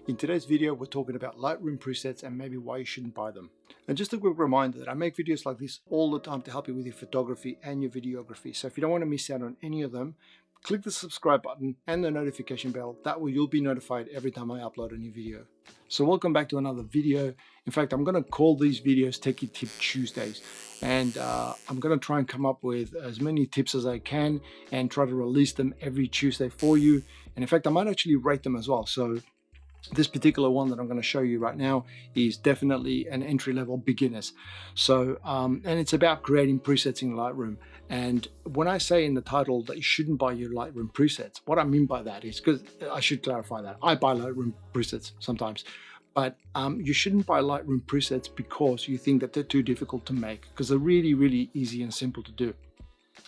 In today's video, we're talking about Lightroom presets and maybe why you shouldn't buy them. And just a quick reminder that I make videos like this all the time to help you with your photography and your videography. So if you don't want to miss out on any of them, click the subscribe button and the notification bell. That way you'll be notified every time I upload a new video. So welcome back to another video. In fact, I'm going to call these videos Techie Tip Tuesdays. And I'm going to try and come up with as many tips as I can and try to release them every Tuesday for you. And in fact, I might actually rate them as well. So this particular one that I'm going to show you right now is definitely an entry-level beginners. So, and it's about creating presets in Lightroom. And when I say in the title that you shouldn't buy your Lightroom presets, what I mean by that is, because I should clarify that I buy Lightroom presets sometimes, but you shouldn't buy Lightroom presets because you think that they're too difficult to make, because they're really, really easy and simple to do.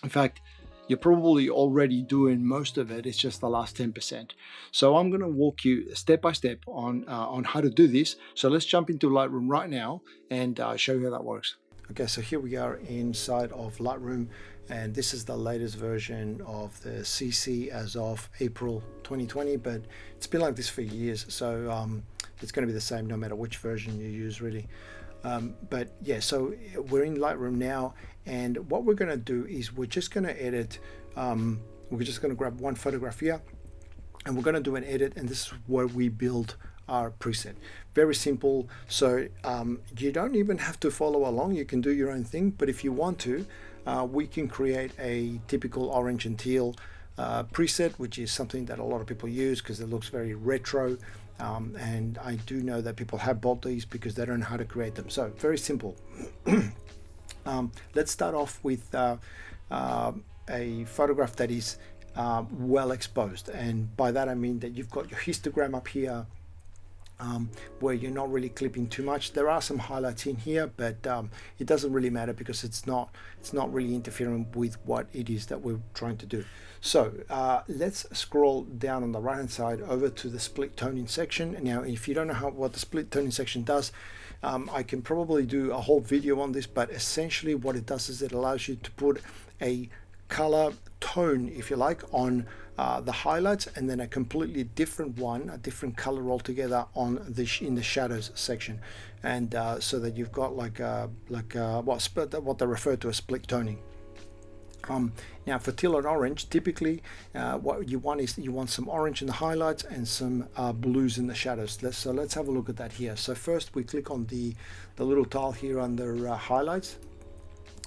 In fact, you're probably already doing most of it. It's just the last 10%. So I'm going to walk you step by step on how to do this. So let's jump into Lightroom right now and show you how that works. Okay, so here we are inside of Lightroom, and this is the latest version of the CC as of April 2020, but it's been like this for years. So it's going to be the same no matter which version you use, really. But yeah, so we're in Lightroom now, and what we're going to do is we're just going to edit. We're just going to grab one photograph here, and we're going to do an edit, and this is where we build our preset. Very simple. So you don't even have to follow along. You can do your own thing, but if you want to, we can create a typical orange and teal preset, which is something that a lot of people use because it looks very retro. And I do know that people have bought these because they don't know how to create them. So very simple. Let's start off with a photograph that is well exposed, and by that I mean that you've got your histogram up here, where you're not really clipping too much. There are some highlights in here, but it doesn't really matter because it's not really interfering with what it is that we're trying to do. So let's scroll down on the right hand side over to the split toning section. Now if you don't know what the split toning section does, I can probably do a whole video on this, but essentially what it does is it allows you to put a color tone, if you like, on the highlights, and then a completely different one, a different color altogether on in the shadows section, and so that you've got like what they refer to as split toning. Now for teal and orange, typically what you want is you want some orange in the highlights and some blues in the shadows. Let's have a look at that here. So first we click on the little tile here under highlights,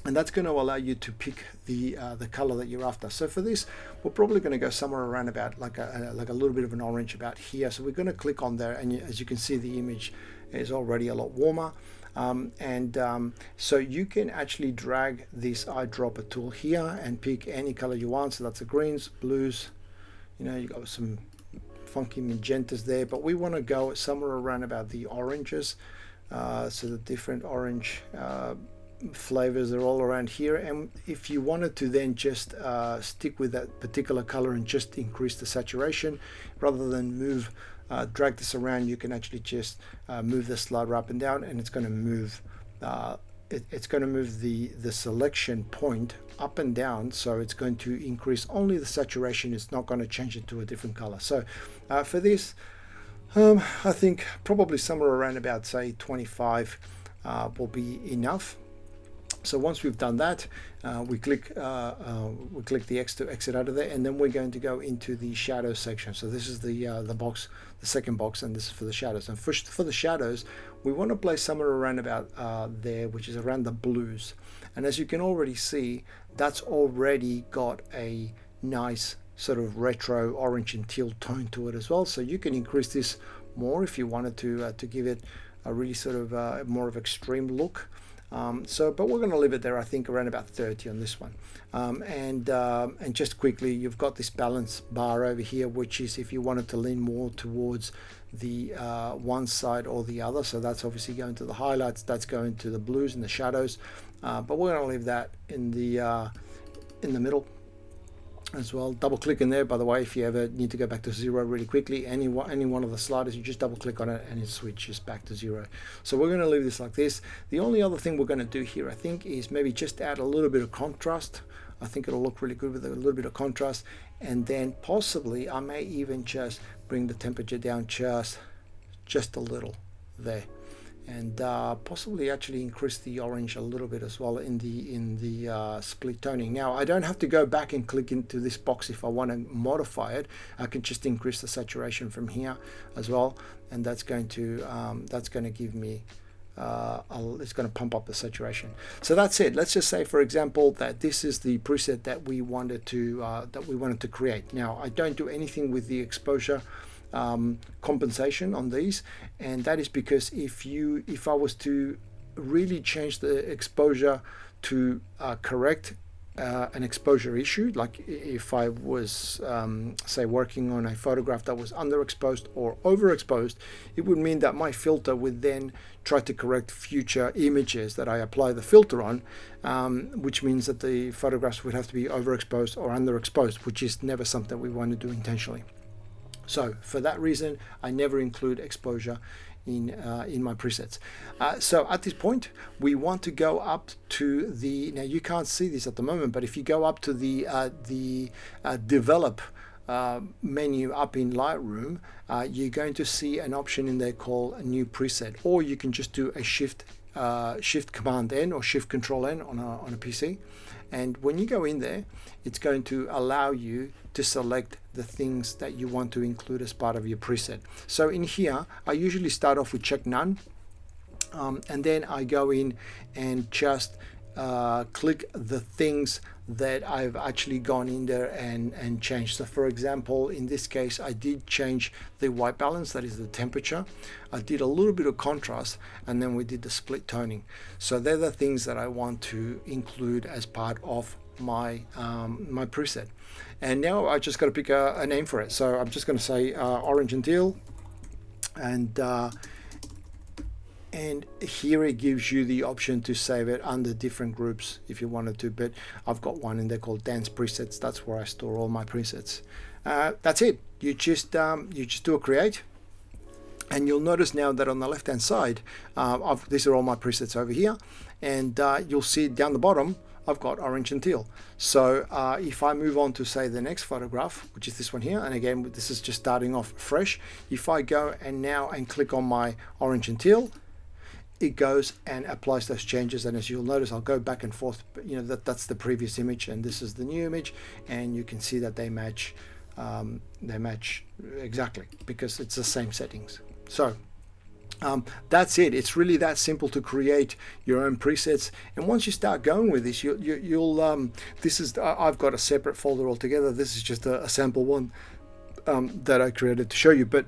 and that's going to allow you to pick the color that you're after. So for this, we're probably going to go somewhere around about like a little bit of an orange about here. So we're going to click on there, and as you can see, the image is already a lot warmer. So you can actually drag this eyedropper tool here and pick any color you want. So that's the greens, blues, you know, you got some funky magentas there, but we want to go somewhere around about the oranges. So the different orange flavors are all around here, and if you wanted to then just stick with that particular color and just increase the saturation rather than drag this around, you can actually just move the slider up and down, and it's going to move it's going to move the selection point up and down, so it's going to increase only the saturation. It's not going to change it to a different color. So for this, I think probably somewhere around about say 25 will be enough. So once we've done that, we click the X to exit out of there, and then we're going to go into the shadow section. So this is the box, the second box, and this is for the shadows. And for the shadows, we want to place somewhere around about there, which is around the blues. And as you can already see, that's already got a nice sort of retro orange and teal tone to it as well. So you can increase this more if you wanted to give it a really sort of more of extreme look. But we're going to leave it there, I think around about 30 on this one. And just quickly, you've got this balance bar over here, which is if you wanted to lean more towards the one side or the other. So that's obviously going to the highlights, that's going to the blues and the shadows. But we're going to leave that in the middle as well. Double click in there, by the way, if you ever need to go back to zero really quickly, any one of the sliders, you just double click on it and it switches back to zero. So we're going to leave this like this. The only other thing we're going to do here, I think, is maybe just add a little bit of contrast. I think it'll look really good with a little bit of contrast, and then possibly I may even just bring the temperature down just just a little there, and possibly actually increase the orange a little bit as well in the split toning. Now I don't have to go back and click into this box if I want to modify it. I can just increase the saturation from here as well, and that's going to give me it's going to pump up the saturation. So that's it. Let's just say, for example, that this is the preset that we wanted to create. Now I don't do anything with the exposure compensation on these, and that is because if I was to really change the exposure to correct an exposure issue, like if I was say working on a photograph that was underexposed or overexposed, it would mean that my filter would then try to correct future images that I apply the filter on, which means that the photographs would have to be overexposed or underexposed, which is never something we want to do intentionally. So for that reason, I never include exposure in my presets. So at this point, we want to go up to the, now you can't see this at the moment, but if you go up to the develop menu up in Lightroom, you're going to see an option in there called a new preset, or you can just do a shift command N or shift control N on a PC. And when you go in there, it's going to allow you to select the things that you want to include as part of your preset. So in here, I usually start off with check none, and then I go in and just click the things that I've actually gone in there and changed. So for example, in this case, I did change the white balance, that is the temperature. I did a little bit of contrast, and then we did the split toning. So they're the things that I want to include as part of my my preset. And now I just got to pick a name for it. So I'm just going to say orange and teal, and here it gives you the option to save it under different groups if you wanted to, but I've got one in there called dance presets. That's where I store all my presets. That's it. You just do a create, and you'll notice now that on the left hand side, these are all my presets over here, and you'll see down the bottom I've got orange and teal. So if I move on to say the next photograph, which is this one here, and again this is just starting off fresh, if I go and click on my orange and teal, it goes and applies those changes, and as you'll notice, I'll go back and forth. You know, that's the previous image and this is the new image, and you can see that they match exactly because it's the same settings. So that's it. It's really that simple to create your own presets, and once you start going with this, you'll this is I've got a separate folder altogether. This is just a sample one that I created to show you, but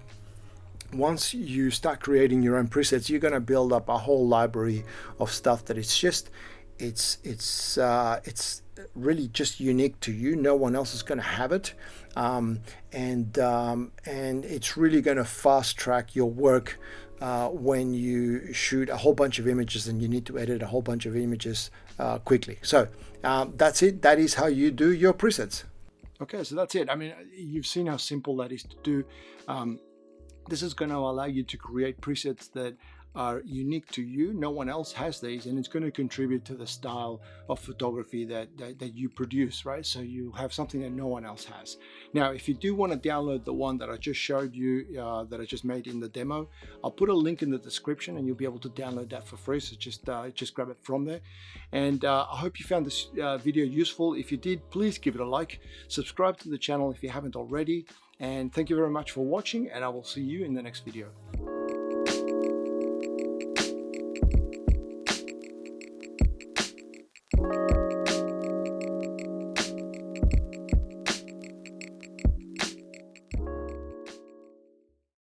once you start creating your own presets, you're going to build up a whole library of stuff that it's really just unique to you. No one else is going to have it, and it's really going to fast track your work when you shoot a whole bunch of images and you need to edit a whole bunch of images quickly. So that's it. That is how you do your presets. Okay, so that's it. I mean, you've seen how simple that is to do. This is going to allow you to create presets that are unique to you. No one else has these, and it's going to contribute to the style of photography that you produce, right? So you have something that no one else has. Now, if you do want to download the one that I just showed you, that I just made in the demo, I'll put a link in the description and you'll be able to download that for free. So just grab it from there. And I hope you found this video useful. If you did, please give it a like. Subscribe to the channel if you haven't already. And thank you very much for watching, and I will see you in the next video.